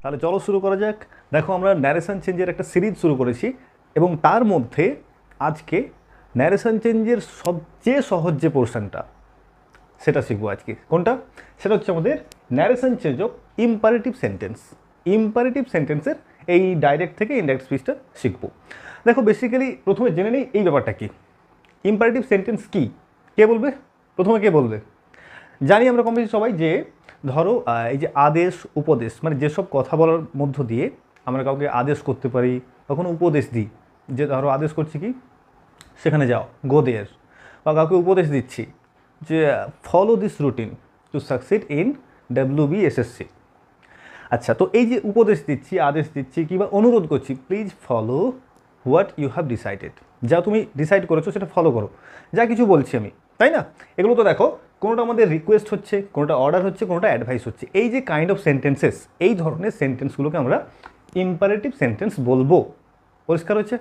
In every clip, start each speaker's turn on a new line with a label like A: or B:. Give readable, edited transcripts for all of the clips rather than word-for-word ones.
A: তাহলে চলো শুরু করা যাক। দেখো আমরা ন্যারেশন চেঞ্জের একটা সিরিজ শুরু করেছি এবং তার মধ্যে আজকে ন্যারেশন চেঞ্জের সবচেয়ে সহজ যে পোর্শনটা সেটা শিখবো আজকে। কোনটা? সেটা হচ্ছে আমাদের narration change of imperative sentence. Imperative সেন্টেন্সের এই ডাইরেক্ট থেকে ইনডাইরেক্ট স্পিচটা শিখবো। দেখো বেসিক্যালি প্রথমে জেনে নেই এই ব্যাপারটা কি। ইম্পারেটিভ সেন্টেন্স কি? কে বলবে? প্রথমে কে বলবে? জানি আমরা কম বেশি সবাই যে ধরো এই যে আদেশ উপদেশ, মানে যেসব কথা বলার মধ্য দিয়ে আমরা কাউকে আদেশ করতে পারি, কখনো উপদেশ দিই। যে ধরো আদেশ করছি কি, সেখানে যাও, গো দেয়ার। বা কাউকে উপদেশ দিচ্ছি যে follow this routine to succeed in WBSSC। আচ্ছা, তো এই যে উপদেশ দিচ্ছি, আদেশ দিচ্ছি, কিংবা অনুরোধ করছি, please follow what you have decided. যা তুমি ডিসাইড করেছো সেটা ফলো করো, যা কিছু বলছি আমি, তাই না? এগুলো তো দেখো, কোনোটা আমাদের রিকোয়েস্ট হচ্ছে, কোনোটা অর্ডার হচ্ছে, কোনোটা অ্যাডভাইস হচ্ছে। এই যে কাইন্ড অফ সেন্টেন্সেস, এই ধরনের সেন্টেন্সগুলোকে আমরা ইম্পারেটিভ সেন্টেন্স বলবো। পরিষ্কার হচ্ছে?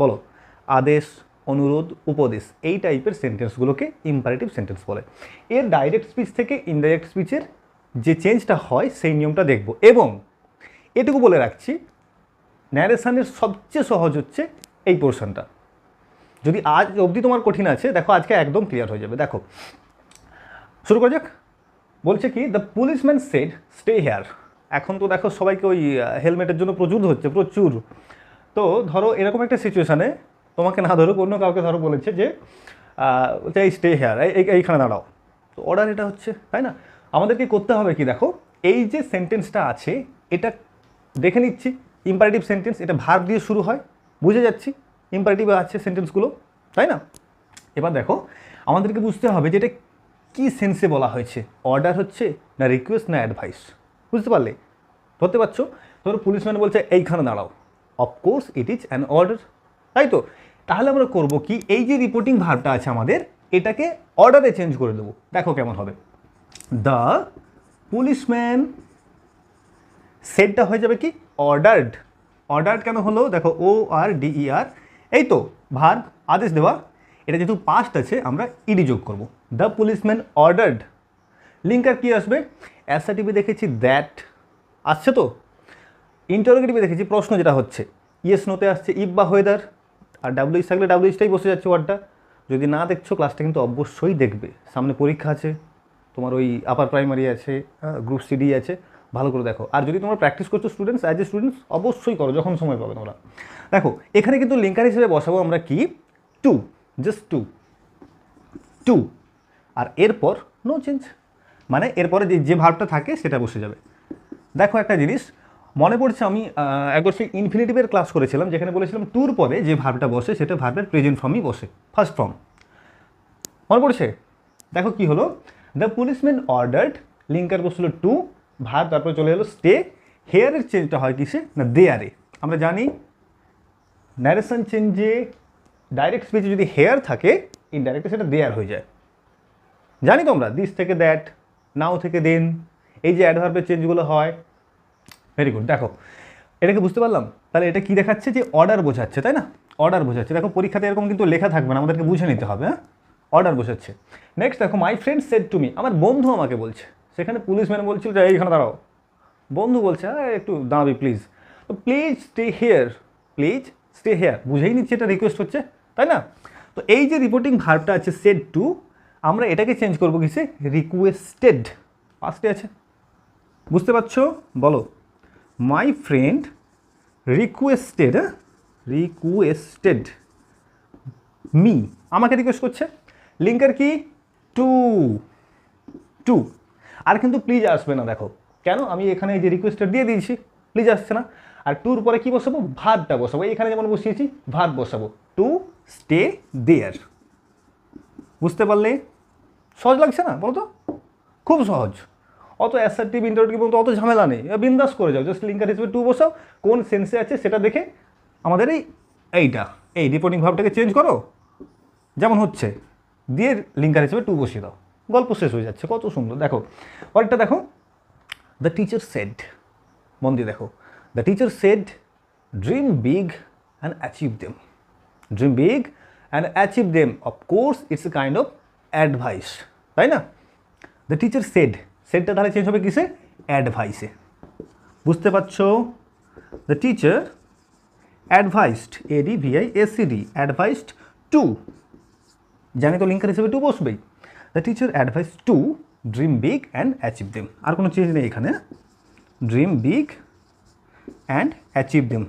A: বলো। আদেশ, অনুরোধ, উপদেশ, এই টাইপের সেন্টেন্সগুলোকে ইম্পারেটিভ সেন্টেন্স বলে। এর ডাইরেক্ট স্পিচ থেকে ইনডাইরেক্ট স্পিচের যে চেঞ্জটা হয় সেই নিয়মটা দেখব। এবং এটুকু বলে রাখছি, ন্যারেশনের সবচেয়ে সহজ হচ্ছে এই পোর্শনটা। যদি আজ অবধি তোমার কঠিন আছে, দেখো আজকে একদম ক্লিয়ার হয়ে যাবে। দেখো শুরু করা যাক। বলছে কি, the policeman said stay here. এখন তো দেখো সবাইকে ওই হেলমেটের জন্য প্রচুর হচ্ছে, প্রচুর। তো ধরো এরকম একটা সিচুয়েশানে তোমাকে না ধরো, অন্য কাউকে ধরো বলেছে যে এই স্টে হেয়ার, এইখানে দাঁড়াও। তো অর্ডার এটা হচ্ছে, তাই না? আমাদেরকে করতে হবে কি, দেখো এই যে সেন্টেন্সটা আছে এটা দেখে নিচ্ছি। ইম্পারেটিভ সেন্টেন্স, এটা ভার্ব দিয়ে শুরু হয়, বুঝে যাচ্ছি ইম্পারেটিভ আছে সেন্টেন্সগুলো, তাই না? এবার দেখো আমাদেরকে বুঝতে হবে যে এটা কী সেন্সে বলা হয়েছে। অর্ডার হচ্ছে না রিকোয়েস্ট না অ্যাডভাইস। বুঝতে পারলে? ধরতে পারছো? ধরো পুলিশম্যান বলছে এইখানে দাঁড়াও, of course it is an order, তাই তো? তাহলে আমরা করব কি, এই যে রিপোর্টিং ভার্বটা আছে আমাদের, এটাকে অর্ডারে চেঞ্জ করে দেবো। দেখো কেমন হবে। দ্য পুলিশম্যান সেটটা হয়ে যাবে কি অর্ডার্ড। অর্ডার্ড কেন হলো? দেখো ORDER, এই তো ভার্ব, আদেশ দেওয়া। এটা যেহেতু পাস্ট আছে আমরা ইডি যোগ করব। The policeman ordered. লিঙ্কার কি আসবে? অ্যাসার্টিভে দেখেছি দ্যাট আসছে, তো ইন্টারোগেটিভে দেখেছি প্রশ্ন যেটা হচ্ছে, ইয়েস নোতে আসছে ইফ বা ওয়েদার। আর WH থাকলে WHটাই বসে যাচ্ছে ওয়ার্ডটা। যদি না দেখছো ক্লাসটা কিন্তু অবশ্যই দেখবে, সামনে পরীক্ষা আছে, তোমার ওই আপার প্রাইমারি আছে, গ্রুপ CD আছে, ভালো করে দেখো। আর যদি তোমরা প্র্যাকটিস করছো স্টুডেন্টস, অ্যাজ এ স্টুডেন্টস অবশ্যই করো যখন সময় পাবে তোমরা। দেখো এখানে কিন্তু লিঙ্কার হিসেবে বসাবো আমরা কি, টু, জাস্ট টু, টু। আর এরপর নো চেঞ্জ, মানে এরপরে যে ভার্বটা থাকে সেটা বসে যাবে। দেখো একটা জিনিস মনে পড়ছে, আমি একবার সেই ইনফিনিটিভের ক্লাস করেছিলাম, যেখানে বলেছিলাম টুর পরে যে ভার্বটা বসে সেটা ভার্বের প্রেজেন্ট ফর্মই বসে, ফার্স্ট ফর্ম। মনে পড়ছে? দেখো কি হলো, দ্য পুলিশম্যান অর্ডার্ড, লিঙ্কার বসলো টু, ভার্ব তারপরে চলে এলো স্টে। হেয়ারের চেঞ্জটা হয় কিসে না দেয়ারে। আমরা জানি ন্যারেশন চেঞ্জে ডাইরেক্ট স্পিচে যদি হেয়ার থাকে, ইনডাইরেক্টে সেটা দেয়ার হয়ে যায়। জানি তোমরা দিস থেকে দ্যাট, নাও থেকে দেন, এই যে অ্যাডভার্বের চেঞ্জগুলো হয়। Very good. দেখো এটাকে বুঝতে পারলাম। তাহলে এটা কি দেখাচ্ছে? যে অর্ডার বোঝাচ্ছে, তাই না? অর্ডার বোঝাচ্ছে। দেখো পরীক্ষাতে এরকম কিন্তু লেখা থাকবে না, আমাদেরকে বুঝে নিতে হবে। হ্যাঁ, অর্ডার বোঝাচ্ছে। নেক্সট দেখো, my friend said to me, আমার বন্ধু আমাকে বলছে। সেখানে পুলিশম্যান বলছিল যে এইখানে দাঁড়াও, বন্ধু বলছে হ্যাঁ একটু দাঁড়াবি প্লিজ। তো please stay here, please stay here, বুঝেই নিচ্ছে এটা রিকোয়েস্ট হচ্ছে, তাই না? তো এই যে রিপোর্টিং ভার্বটা আছে সেড টু, আমরা এটাকে চেঞ্জ করবো কিসে, রিকোয়েস্টেড, পাস্টে আছে। বুঝতে পারছো? বলো। My friend requested, requested me, আমাকে রিকোয়েস্ট করছে। লিঙ্কার কি টু, টু। আর কিন্তু প্লিজ আসবে না, দেখো কেন, আমি এখানে এই যে রিকোয়েস্টেড দিয়ে দিয়েছি, প্লিজ আসছে না। আর টুর পরে কি বসাবো, ভার্বটা বসাবো। এখানে যেমন বসিয়েছি ভার্ব বসাবো, টু স্টে দেয়ার। বুঝতে পারলে? সহজ লাগছে না বলো তো? খুব সহজ। অত অ্যাসার্টিভ ইন্টারোগেটিভ অত ঝামেলা নেই, বিন্দাস করে যাও। জাস্ট লিঙ্কার হিসেবে টু বসাও, কোন সেন্সে আছে সেটা দেখে আমাদের এই রিপোর্টিং ভাবটাকে চেঞ্জ করো, যেমন হচ্ছে, দিয়ে লিঙ্কার হিসেবে টু বসিয়ে দাও, গল্প শেষ হয়ে যাচ্ছে। কত সুন্দর। দেখো পরেরটা দেখো, দ্য টিচার সেড, মন দিয়ে দেখো, the teacher said dream big and achieve them. Dream big and achieve them, of course it's a kind of advice, তাই না? দ্য টিচার সেড, সেডটা তাহলে চেঞ্জ হবে কিসে, অ্যাডভাইসে। বুঝতে পারছো? The teacher advised, ADVISED, advised to, জানি তো লিঙ্কার হিসেবে টু বসবেই। The teacher advise to dream big and achieve them. আর কোনো চেঞ্জ নেই এখানে। Dream big and achieve them,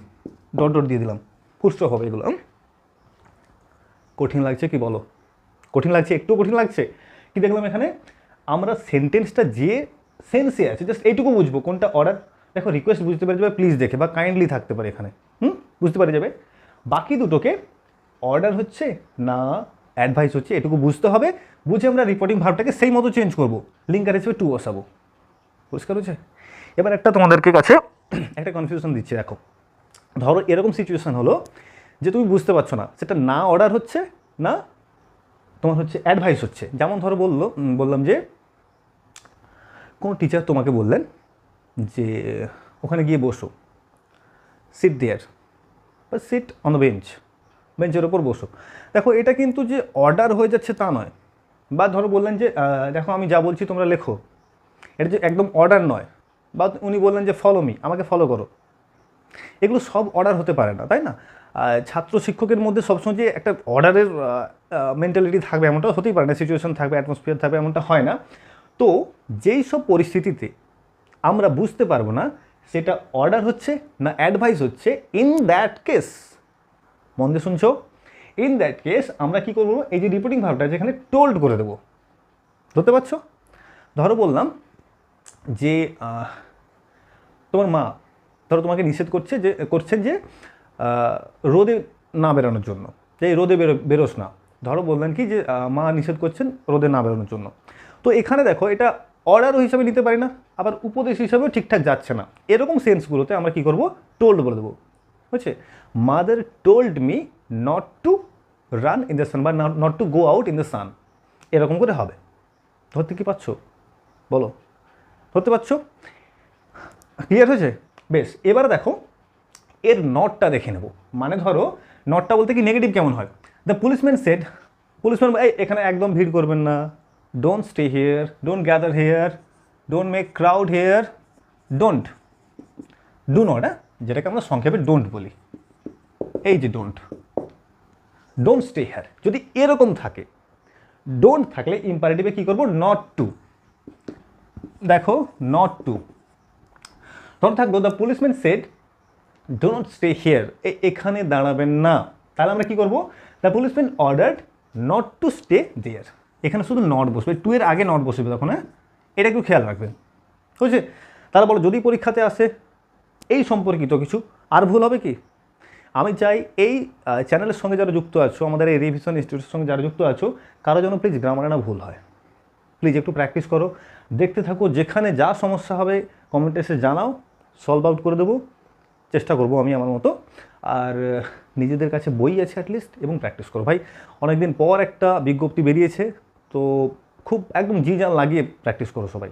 A: dot dot দিয়ে দিলাম, ফুলস্টপ হবে এগুলো। কঠিন লাগছে কি বলো? কঠিন লাগছে? একটু কঠিন লাগছে? কি দেখলাম এখানে? আমরা সেন্টেন্সটা যে সেন্সে আছে জাস্ট এইটুকু বুঝবো কোনটা অর্ডার। দেখো রিকোয়েস্ট বুঝতে পারে যাবে, প্লিজ দেখে, বা কাইন্ডলি থাকতে পারে এখানে, বুঝতে পারে যাবে। বাকি দুটোকে অর্ডার হচ্ছে না অ্যাডভাইস হচ্ছে, এটুকু বুঝতে হবে। বুঝে আমরা রিপোর্টিং ভার্বটাকে সেই মতো চেঞ্জ করবো, লিঙ্কার হিসেবে টু বসাবো। পরিষ্কার হচ্ছে? এবার একটা তোমাদেরকে কাছে একটা কনফিউশন দিচ্ছি। দেখো ধরো এরকম সিচুয়েশান হলো যে তুমি বুঝতে পারছো না সেটা না অর্ডার হচ্ছে না তোমার হচ্ছে অ্যাডভাইস হচ্ছে। যেমন ধরো বললাম যে কোনো টিচার তোমাকে বললেন যে ওখানে গিয়ে বসো, সিট দেয়ার, বা সিট অন দ্য বেঞ্চ, বেঞ্চের ওপর বসো। দেখো এটা কিন্তু যে অর্ডার হয়ে যাচ্ছে তা নয়। বা ধরো বললেন যে দেখো আমি যা বলছি তোমরা লেখো, এটা যে একদম অর্ডার নয়। বা উনি বললেন যে ফলো মি, আমাকে ফলো করো, এগুলো সব অর্ডার হতে পারে না, তাই না? ছাত্র শিক্ষকের মধ্যে সবসময় যে একটা অর্ডারের মেন্টালিটি থাকবে এমনটা হতেই পারে না, সিচুয়েশন থাকবে, অ্যাটমসফিয়ার থাকবে, এমনটা হয় না। তো যেই সব পরিস্থিতিতে আমরা বুঝতে পারবো না সেটা অর্ডার হচ্ছে না অ্যাডভাইস হচ্ছে, ইন দ্যাট কেস, মন দিয়ে শুনছো, ইন দ্যাট কেস আমরা কী করবো, এই যে রিপোর্টিং ভাবটা যেখানে টোল্ড করে দেবো। ধরতে পারছো? ধরো বললাম যে তোমার মা ধরো তোমাকে নিষেধ করছেন যে রোদে না বেরোনোর জন্য, যে এই রোদে বেরোস না। ধরো বললেন কি যে মা নিষেধ করছেন রোদে না বেরোনোর জন্য। তো এখানে দেখো এটা অর্ডারও হিসাবে নিতে পারি না, আবার উপদেশ হিসাবেও ঠিকঠাক যাচ্ছে না। এরকম সেন্সগুলোতে আমরা কী করবো, টোল্ড বলে দেবো। বুঝছে? Mother told me not to run in the sun, বা not to go out in the sun, এরকম করে হবে। ধরতে কি পারছো? বলো, ধরতে পারছো? ক্লিয়ার হয়েছে? বেশ, এবারে দেখো এর নটটা দেখে নেব। মানে ধরো নটটা বলতে কি নেগেটিভ কেমন হয়? দ্য পুলিশম্যান সেড, পুলিশম্যান এখানে একদম ভিড় করবেন না, don't stay here, don't gather here, don't make crowd here, don't, do not, যেটাকে আমরা সংক্ষেপে ডোন্ট বলি। এই যে ডোন্ট, ডোন্ট স্টে হিয়ার যদি এরকম থাকে, ডোন্ট থাকলে ইম্পারেটিভে কী করবো, নট টু। দেখো নট টু, ধরো থাকবো the policeman said do not stay here, এখানে দাঁড়াবেন না। তাহলে আমরা কী করবো, the policeman ordered not to stay there, এখানে শুধু নট বসবে, টু এর আগে নট বসবে তখন। এটা একটু খেয়াল রাখবেন, বুঝছে? তাহলে বলো যদি পরীক্ষাতে আসে এই সম্পর্কিত কিছু, আর ভুল হবে কি? আমি চাই এই চ্যানেলের সঙ্গে যারা যুক্ত আছো, আমাদের এই রিভিশন ইনস্টিটিউটের সঙ্গে যারা যুক্ত আছো, কারো যেন প্লিজ গ্রামারে না ভুল হয়। প্লিজ একটু প্র্যাকটিস করো, দেখতে থাকো, যেখানে যা সমস্যা হবে কমেন্টে এসে জানাও, সলভ আউট করে দেবো, চেষ্টা করবো আমি আমার মতো। আর নিজেদের কাছে বই আছে অ্যাটলিস্ট, এবং প্র্যাকটিস করো ভাই। অনেকদিন পর একটা বিজ্ঞপ্তি বেরিয়েছে, তো খুব একদম জি জান লাগিয়ে প্র্যাকটিস করো সবাই।